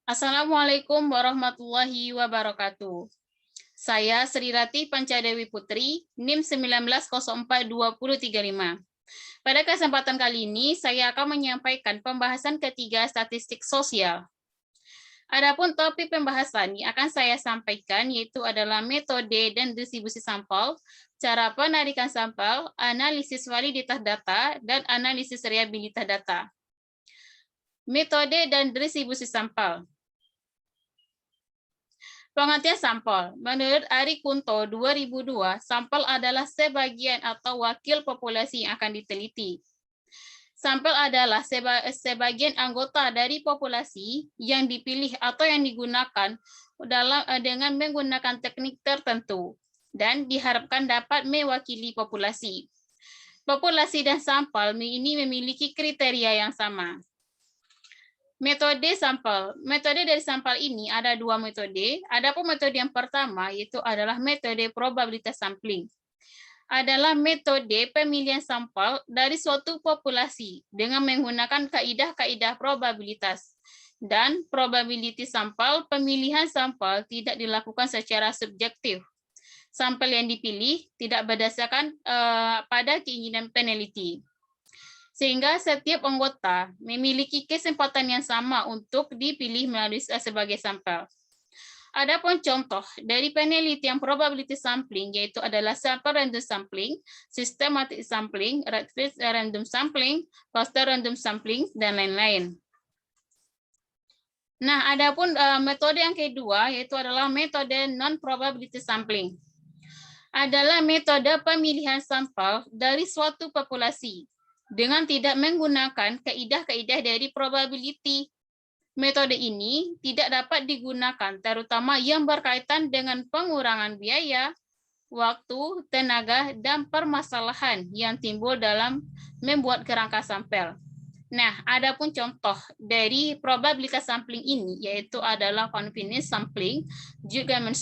Assalamualaikum warahmatullahi wabarakatuh. Saya Sri Rati Pancadewi Putri, NIM 19042035. Pada kesempatan kali ini, saya akan menyampaikan pembahasan ketiga statistik sosial. Adapun topik pembahasan yang akan saya sampaikan yaitu adalah metode dan distribusi sampel, cara penarikan sampel, analisis validitas data, dan analisis reliabilitas data. Metode dan distribusi sampel. Pengertian sampel. Menurut Ari Kunto 2002, sampel adalah sebagian atau wakil populasi yang akan diteliti. Sampel adalah sebagian anggota dari populasi yang dipilih atau yang digunakan dengan menggunakan teknik tertentu dan diharapkan dapat mewakili populasi. Populasi dan sampel ini memiliki kriteria yang sama. Metode sampel. Metode dari sampel ini ada dua metode. Adapun metode yang pertama yaitu adalah metode probabilitas sampling. Adalah metode pemilihan sampel dari suatu populasi dengan menggunakan kaidah-kaidah probabilitas. Dan probability sampel, pemilihan sampel tidak dilakukan secara subjektif. Sampel yang dipilih tidak berdasarkan pada keinginan peneliti. Sehingga setiap anggota memiliki kesempatan yang sama untuk dipilih melalui sebagai sampel. Adapun contoh dari penelitian probability sampling yaitu adalah sample random sampling, systematic sampling, retrieval random sampling, cluster random sampling, dan lain-lain. Nah, adapun metode yang kedua yaitu adalah metode non-probability sampling. Adalah metode pemilihan sampel dari suatu populasi dengan tidak menggunakan kaidah-kaidah dari probability. Metode ini tidak dapat digunakan, terutama yang berkaitan dengan pengurangan biaya, waktu, tenaga, dan permasalahan yang timbul dalam membuat kerangka sampel. Nah, adapun contoh dari probabilitas sampling ini, yaitu adalah confidence sampling, judgment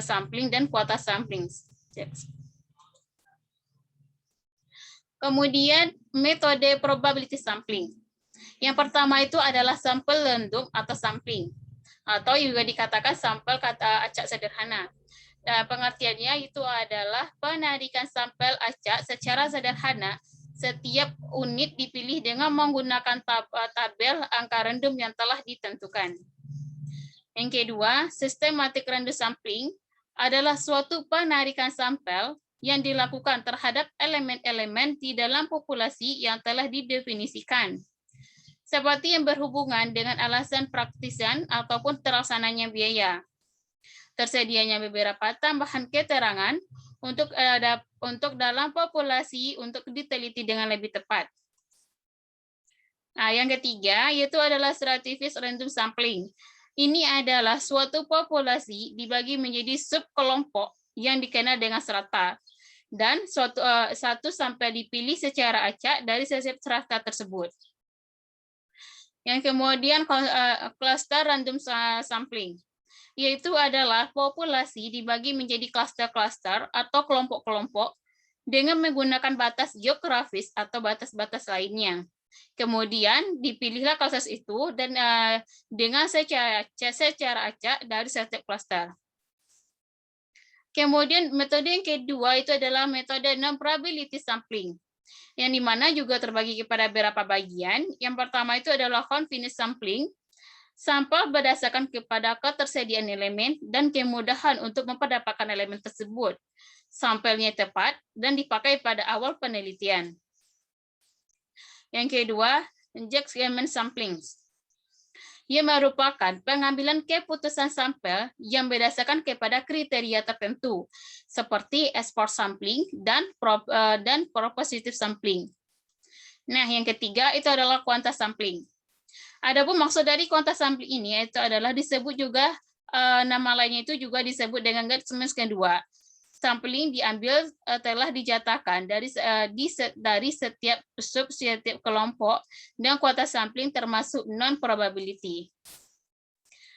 sampling, dan quota sampling. Kemudian, metode probability sampling. Yang pertama itu adalah sampel random atau sampling, atau juga dikatakan sampel kata acak sederhana. Pengertiannya itu adalah penarikan sampel acak secara sederhana. Setiap unit dipilih dengan menggunakan tabel angka random yang telah ditentukan. Yang kedua, systematic random sampling adalah suatu penarikan sampel yang dilakukan terhadap elemen-elemen di dalam populasi yang telah didefinisikan. Seperti yang berhubungan dengan alasan praktisan ataupun terlaksananya biaya. Tersedianya beberapa tambahan keterangan untuk dalam populasi untuk diteliti dengan lebih tepat. Nah, yang ketiga yaitu adalah stratified random sampling. Ini adalah suatu populasi dibagi menjadi subkelompok yang dikenal dengan strata dan satu sampai dipilih secara acak dari setiap strata tersebut. Yang kemudian cluster random sampling, yaitu adalah populasi dibagi menjadi klaster-klaster atau kelompok-kelompok dengan menggunakan batas geografis atau batas-batas lainnya. Kemudian dipilihlah klaster itu dan dengan secara acak dari setiap klaster. Kemudian metode yang kedua itu adalah metode non-probability sampling, yang dimana juga terbagi kepada beberapa bagian. Yang pertama itu adalah confidence sampling, sampel berdasarkan kepada ketersediaan elemen dan kemudahan untuk mendapatkan elemen tersebut. Sampelnya tepat dan dipakai pada awal penelitian. Yang kedua, judgment sampling. Ia merupakan pengambilan keputusan sampel yang berdasarkan kepada kriteria tertentu, seperti export sampling dan propositive sampling. Nah, yang ketiga itu adalah quanta sampling. Adapun maksud dari quanta sampling ini itu adalah disebut juga nama lainnya itu juga disebut dengan judgment kedua. Sampling diambil telah dijatakan dari setiap kelompok dan kuota sampling termasuk non probability.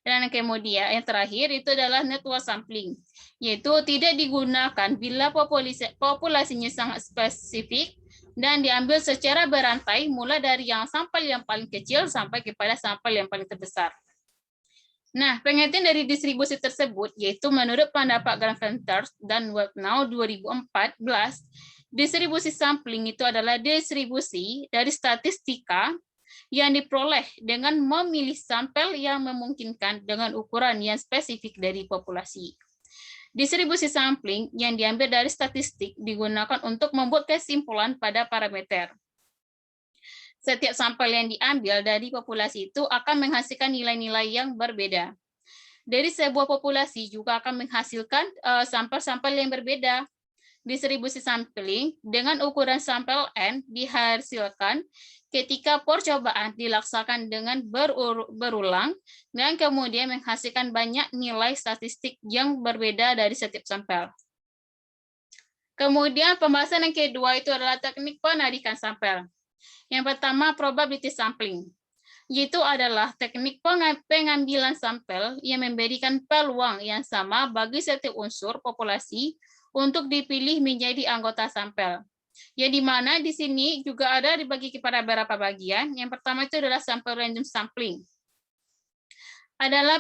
Dan kemudian yang terakhir itu adalah network sampling, yaitu tidak digunakan bila populasinya sangat spesifik dan diambil secara berantai mulai dari sampel yang paling kecil sampai kepada sampel yang paling terbesar. Nah, pengertian dari distribusi tersebut yaitu menurut pendapat Grant-Venters dan Webnau 2014, distribusi sampling itu adalah distribusi dari statistika yang diperoleh dengan memilih sampel yang memungkinkan dengan ukuran yang spesifik dari populasi. Distribusi sampling yang diambil dari statistik digunakan untuk membuat kesimpulan pada parameter. Setiap sampel yang diambil dari populasi itu akan menghasilkan nilai-nilai yang berbeda. Dari sebuah populasi juga akan menghasilkan sampel-sampel yang berbeda. Distribusi sampling dengan ukuran sampel N dihasilkan ketika percobaan dilaksanakan dengan berulang dan kemudian menghasilkan banyak nilai statistik yang berbeda dari setiap sampel. Kemudian pembahasan yang kedua itu adalah teknik penarikan sampel. Yang pertama, probability sampling, yaitu adalah teknik pengambilan sampel yang memberikan peluang yang sama bagi setiap unsur populasi untuk dipilih menjadi anggota sampel. Yang dimana di sini juga ada dibagi kepada beberapa bagian. Yang pertama itu adalah sampel random sampling. Adalah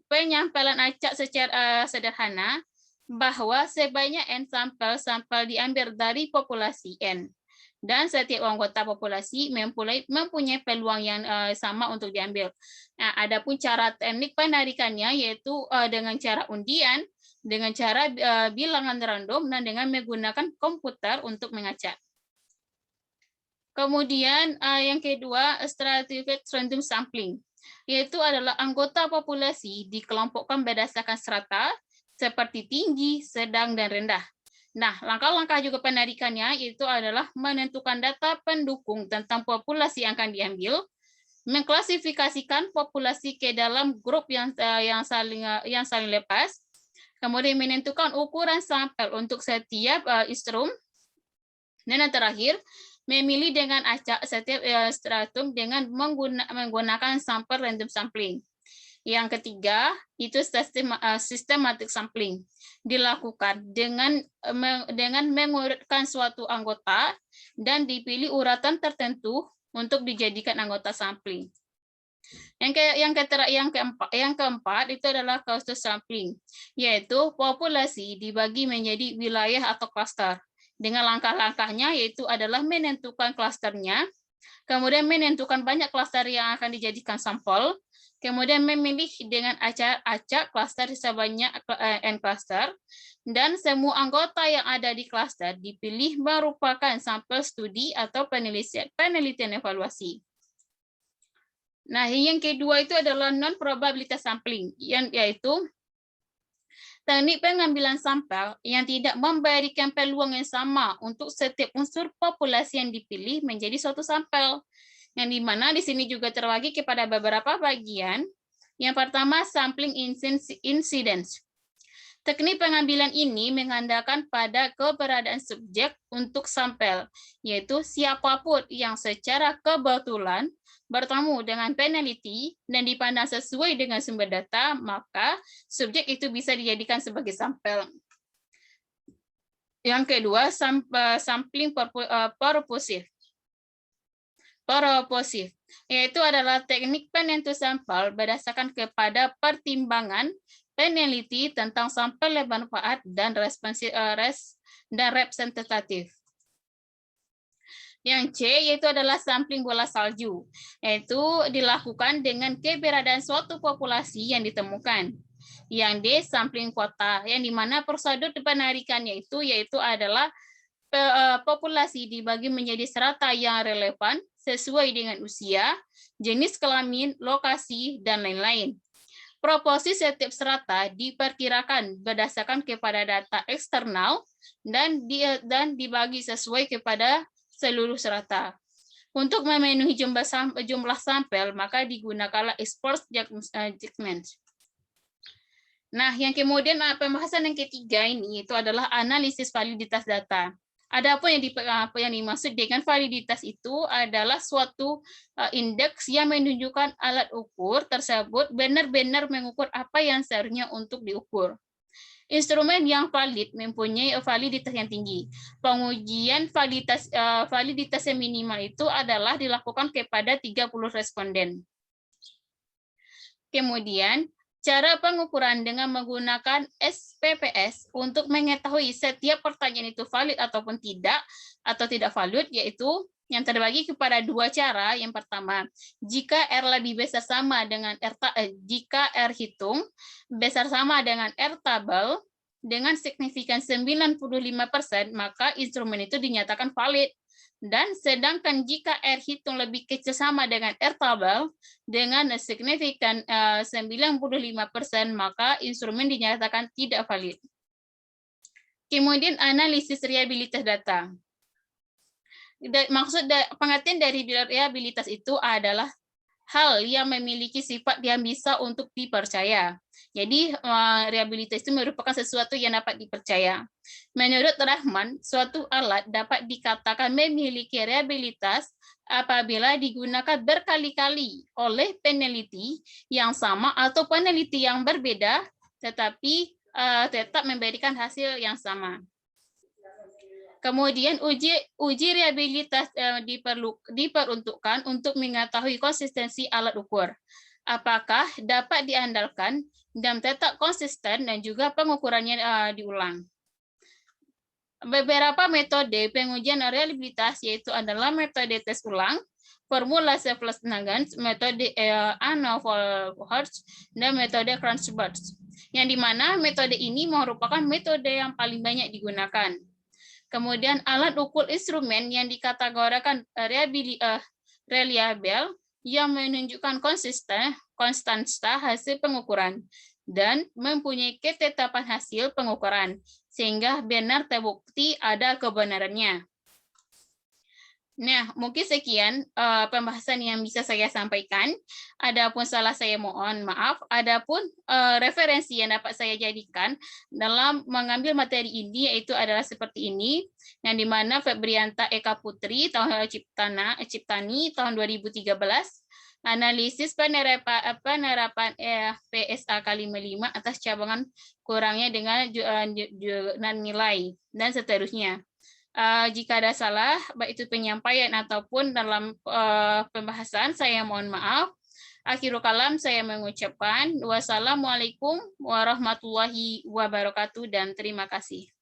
penyampaian acak secara sederhana bahwa sebanyak N sampel diambil dari populasi N. Dan setiap anggota populasi mempunyai peluang yang sama untuk diambil. Nah, adapun cara teknik penarikannya yaitu dengan cara undian, dengan cara bilangan random, dan dengan menggunakan komputer untuk mengacak. Kemudian yang kedua, stratified random sampling, yaitu adalah anggota populasi dikelompokkan berdasarkan strata seperti tinggi, sedang, dan rendah. Nah, langkah-langkah juga penarikannya itu adalah menentukan data pendukung tentang populasi yang akan diambil, mengklasifikasikan populasi ke dalam grup yang saling lepas, kemudian menentukan ukuran sampel untuk setiap instrum, dan yang terakhir memilih dengan acak setiap stratum dengan menggunakan sampel random sampling. Yang ketiga, itu systematic sampling. Dilakukan dengan mengurutkan suatu anggota dan dipilih uratan tertentu untuk dijadikan anggota sampling. Yang keempat itu adalah cluster sampling, yaitu populasi dibagi menjadi wilayah atau klaster. Dengan langkah-langkahnya yaitu adalah menentukan klasternya, kemudian menentukan banyak klaster yang akan dijadikan sampel, kemudian memilih dengan acak klaster sebanyak N klaster, dan semua anggota yang ada di klaster dipilih merupakan sampel studi atau penelitian evaluasi. Nah, yang kedua itu adalah non-probabilitas sampling, yaitu teknik pengambilan sampel yang tidak memberikan peluang yang sama untuk setiap unsur populasi yang dipilih menjadi suatu sampel. Yang dimana di sini juga terbagi kepada beberapa bagian. Yang pertama, sampling incidence. Teknik pengambilan ini mengandalkan pada keberadaan subjek untuk sampel, yaitu siapapun yang secara kebetulan bertemu dengan peneliti dan dipandang sesuai dengan sumber data, maka subjek itu bisa dijadikan sebagai sampel. Yang kedua, sampling purposive, yaitu adalah teknik penentu sampel berdasarkan kepada pertimbangan peneliti tentang sampel bermanfaat dan representatif. Yang C yaitu adalah sampling bola salju, yaitu dilakukan dengan keberadaan suatu populasi yang ditemukan. Yang D sampling kota, yang dimana prosedur penarikannya yaitu adalah populasi dibagi menjadi strata yang relevan sesuai dengan usia, jenis kelamin, lokasi, dan lain-lain. Proporsi setiap strata diperkirakan berdasarkan kepada data eksternal dan dibagi sesuai kepada seluruh strata. Untuk memenuhi jumlah sampel, maka digunakanlah expert judgment. Nah, yang kemudian pembahasan yang ketiga ini itu adalah analisis validitas data. Adapun yang dimaksud dengan validitas itu adalah suatu indeks yang menunjukkan alat ukur tersebut benar-benar mengukur apa yang seharusnya untuk diukur. Instrumen yang valid mempunyai validitas yang tinggi. Pengujian validitas yang minimal itu adalah dilakukan kepada 30 responden. Kemudian, Cara pengukuran dengan menggunakan SPPS untuk mengetahui setiap pertanyaan itu valid ataupun tidak, atau tidak valid, yaitu yang terbagi kepada dua cara. Yang pertama, jika R lebih besar sama dengan jika R hitung besar sama dengan R tabel dengan signifikan 95%, maka instrumen itu dinyatakan valid. Dan sedangkan jika R hitung lebih kecil sama dengan R tabel dengan signifikan 95%, maka instrumen dinyatakan tidak valid. Kemudian analisis reliabilitas data. Maksud pengertian dari reliabilitas itu adalah hal yang memiliki sifat yang bisa untuk dipercaya. Jadi reliabilitas itu merupakan sesuatu yang dapat dipercaya. Menurut Rahman, suatu alat dapat dikatakan memiliki reliabilitas apabila digunakan berkali-kali oleh peneliti yang sama atau peneliti yang berbeda, tetapi tetap memberikan hasil yang sama. Kemudian uji reliabilitas diperuntukkan untuk mengetahui konsistensi alat ukur. Apakah dapat diandalkan dan tetap konsisten dan juga pengukurannya diulang. Beberapa metode pengujian reliabilitas yaitu adalah metode tes ulang, formula Self-Nagans, metode Anoval-Hertz, dan metode Crunchbars. Yang dimana metode ini merupakan metode yang paling banyak digunakan. Kemudian alat ukur instrumen yang dikategorikan reliable yang menunjukkan konstansa hasil pengukuran dan mempunyai ketetapan hasil pengukuran sehingga benar terbukti ada kebenarannya. Nah, mungkin sekian pembahasan yang bisa saya sampaikan. Adapun salah saya mohon maaf. Adapun referensi yang dapat saya jadikan dalam mengambil materi ini yaitu adalah seperti ini, yang dimana Febrianta Eka Putri tahun Ciptani tahun 2013, analisis penerapan PSA K55 atas cabangan kurangnya dengan nilai dan seterusnya. Jika ada salah, baik itu penyampaian ataupun dalam pembahasan, saya mohon maaf. Akhirul kalam, saya mengucapkan wassalamualaikum warahmatullahi wabarakatuh dan terima kasih.